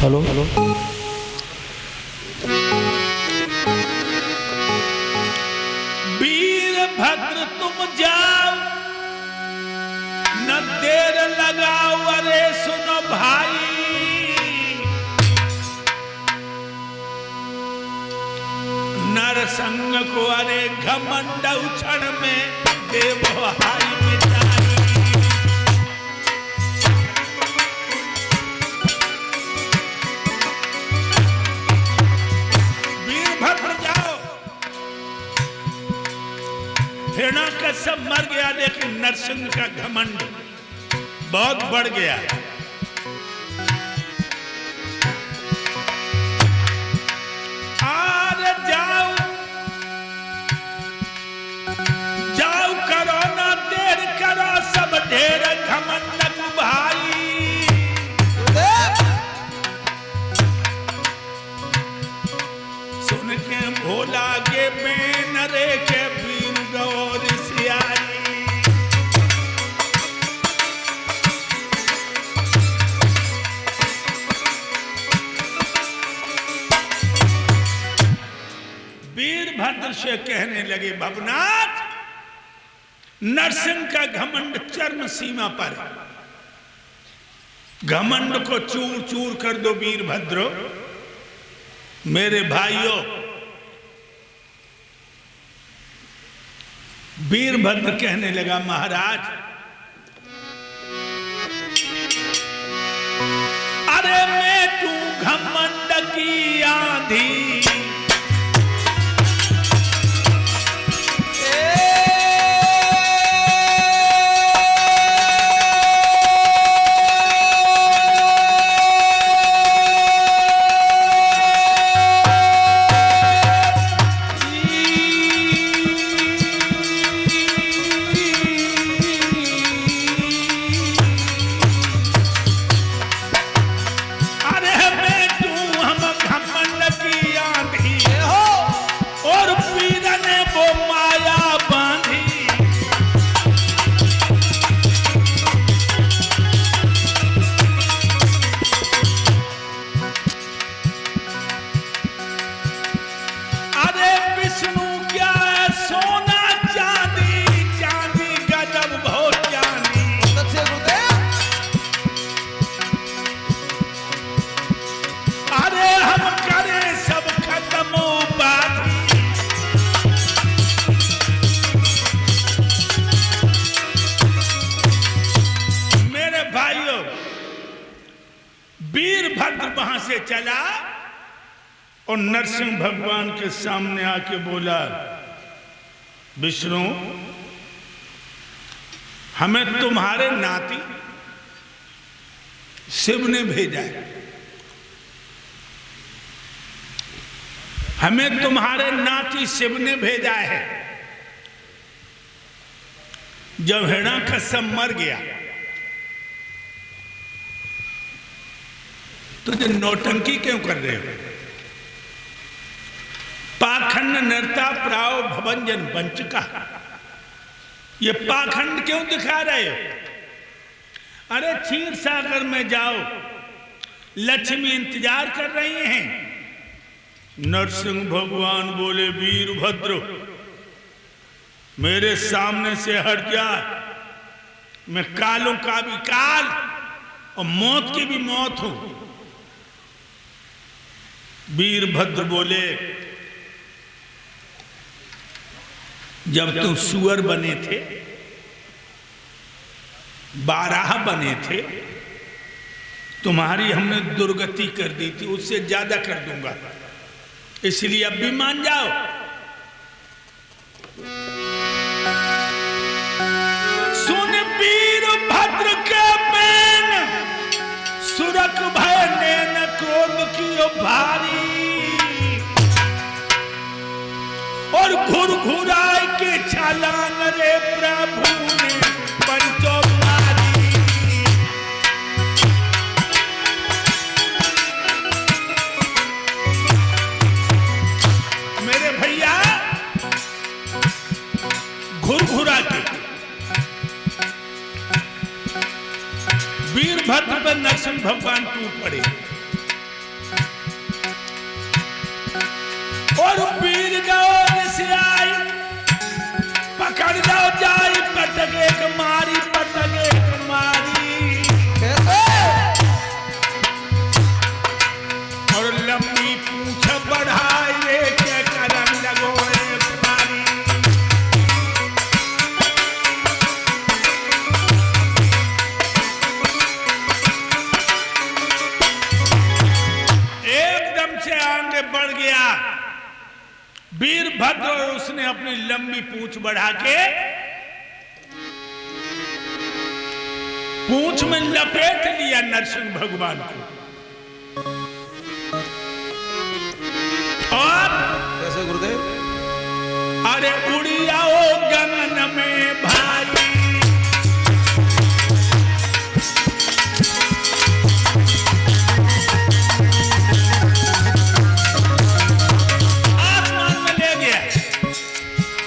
Hello Virbhadra तुम जाओ न देर लगाओ, अरे सुनो भाई नरसंग को अरे घमंड उछड़ में देवहाई मिटाई। वीरभद्र जाओ, हिरण्यकश्यप मर गया लेकिन नरसिंह का घमंड बहुत बढ़ गया। अरे जाओ जाओ, करो ना देर करो, सब ढेर घमंड भाई। सुन के भोला के बेन रे के वीर गौर सियाई। वीरभद्र से कहने लगे, भवनाथ नरसिंह का घमंड चरम सीमा पर है, घमंड को चूर चूर कर दो वीरभद्र। मेरे भाइयों, वीरभद्र कहने लगा, महाराज अरे मैं तू घमंड की आंधी, वीरभद्र वहां से चला और नरसिंह भगवान के सामने आके बोला, विष्णु हमें तुम्हारे नाती शिव ने भेजा है, हमें तुम्हारे नाती शिव ने भेजा है। जब हिरण्यकश्यप मर गया तो जो नौटंकी क्यों कर रहे हो? पाखंड नरता प्राव भवंजन वंचका, ये पाखंड क्यों दिखा रहे हो? अरे क्षीर सागर में जाओ, लक्ष्मी इंतजार कर रही हैं। नरसिंह भगवान बोले, वीरभद्र मेरे सामने से हट जा, मैं कालों का भी काल और मौत की भी मौत हूं। वीरभद्र बोले, जब तुम सुअर बने थे, बारह बने थे, तुम्हारी हमने दुर्गति कर दी थी, उससे ज्यादा कर दूंगा, इसलिए अब भी मान जाओ। सुन वीरभद्र के बैन, सुरक भय नैन क्रोध कियो भारी, और घुर घुराए के छलांग रे प्रभु ने पंचो मारी। मेरे भैया घुर घुरा के वीरभद्र पर नरसिंह भगवान टूट पड़े। से आगे बढ़ गया वीरभद्र और उसने अपनी लंबी पूंछ बढ़ा के पूंछ में लपेट लिया नरसिंह भगवान को। और कैसे गुरुदेव? अरे उड़ी आओ गगन में भाई, आसमान में ले गया।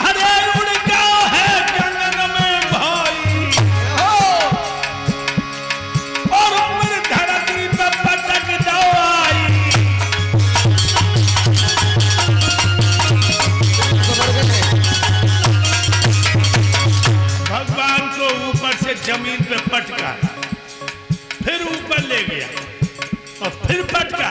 अरे उड़ गया है गगन में भाई, और मेरी धरती पे पटक जाओ आई। भगवान को ऊपर से जमीन पे पटका, फिर ऊपर ले गया और फिर पटका,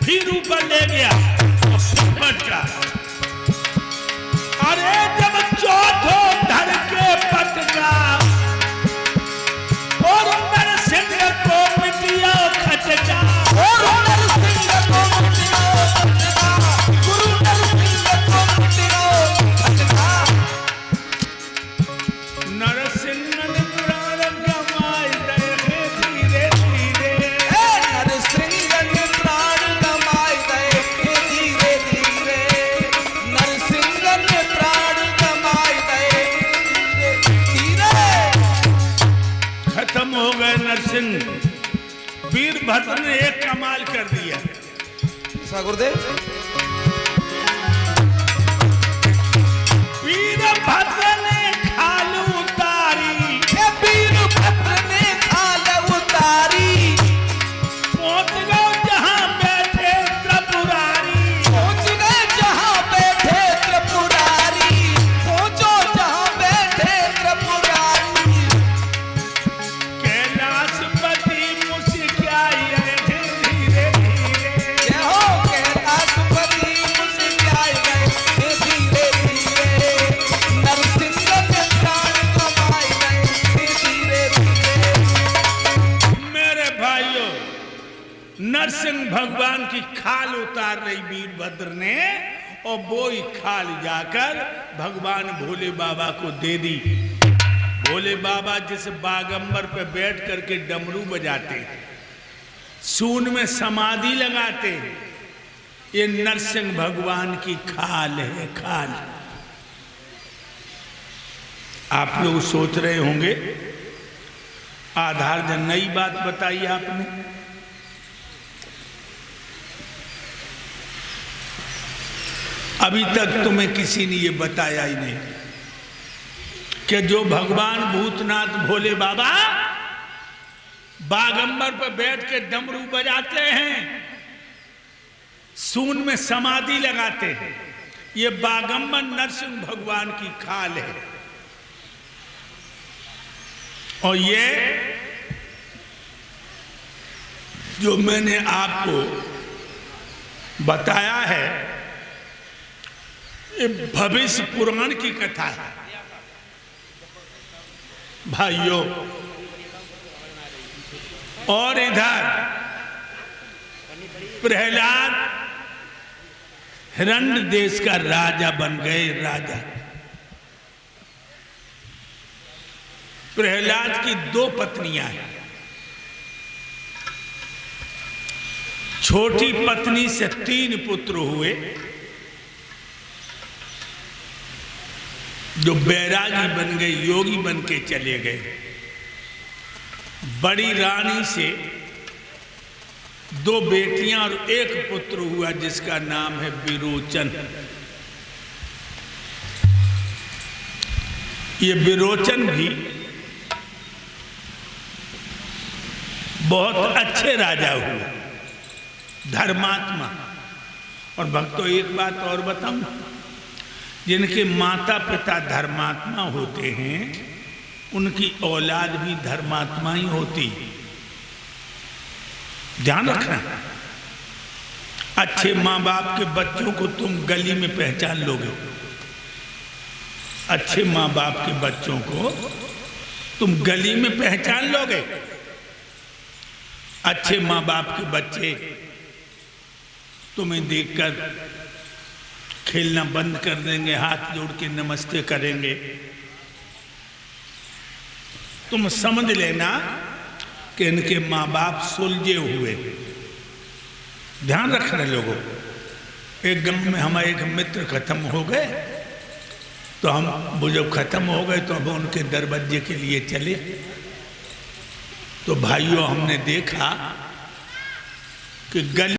फिर ऊपर ले गया और फिर पटका। अरे जब चौथों धर के पटका और नरसिंह को मिटिया खटका, और नरसिंह को मिटिया खटका, गुरु नरसिंह को मिटिया खटका। नरसिंह ने प्राण गंवाए गए धीरे धीरे, नरसिंह ने प्राण गंवाए गए धीरे धीरे, नरसिंह ने प्राण गंवाए गए धीरे धीरे। खत्म हो गए नरसिंह। वीरभद्र ने एक कमाल कर दिया। गुरुदेव, वीरभद्र ने खाल उतारी, वीरभद्र ने खाल उतारी, पहुंच गए जहां बैठे त्रिपुरारी, पहुंच गए जहां बैठे त्रिपुरारी, पहुंचो जहां बैठे त्रिपुरारी। कैलाशपति मुस्कुराई धीरे धीरे, जय हो कैलाशपति मुस्कुराए गए धीरे धीरे, नरसिंह ने प्राण गंवाए गए धीरे धीरे। मेरे भाइयों, नरसिंह भगवान की खाल उतार रही वीरभद्र ने, और वो ही खाल जाकर भगवान भोले बाबा को दे दी। भोले बाबा जिस बागंबर पे बैठ करके डमरू बजाते, सून में समाधि लगाते, ये नरसिंह भगवान की खाल है, खाल। आप लोग सोच रहे होंगे आधार जन नई बात बताई आपने। अभी तक तुम्हें किसी ने ये बताया ही नहीं कि जो भगवान भूतनाथ भोले बाबा बागंबर पर बैठ के डमरू बजाते हैं, सून में समाधि लगाते हैं, ये बागंबर नरसिंह भगवान की खाल है। और ये जो मैंने आपको बताया है, ये भविष्य पुराण की कथा है भाइयों। और इधर प्रहलाद हिरण्य देश का राजा बन गए, राजा। प्रहलाद की 2 पत्नियां हैं। छोटी पत्नी से 3 पुत्र हुए, जो बैरागी बन गए, योगी बन के चले गए। बड़ी रानी से 2 बेटियां और 1 पुत्र हुआ, जिसका नाम है विरोचन। ये विरोचन भी बहुत अच्छे राजा हुए, धर्मात्मा। और भक्तों, एक बात और बताऊं, जिनके माता पिता धर्मात्मा होते हैं, उनकी औलाद भी धर्मात्मा ही होती। ध्यान रखना, अच्छे माँ बाप के बच्चों को तुम गली में पहचान लोगे। अच्छे माँ बाप के बच्चों को तुम गली में पहचान लोगे। अच्छे माँ बाप के बच्चे तुम्हें देखकर खेलना बंद कर देंगे, हाथ जोड़ के नमस्ते करेंगे। तुम समझ लेना कि इनके माँ बाप सुलझे हुए। ध्यान रखना लोगों, एक गांव में हमारे एक मित्र खत्म हो गए, तो हम वो जब खत्म हो गए तो अब उनके दरवाजे के लिए चले। तो भाइयों हमने देखा कि गली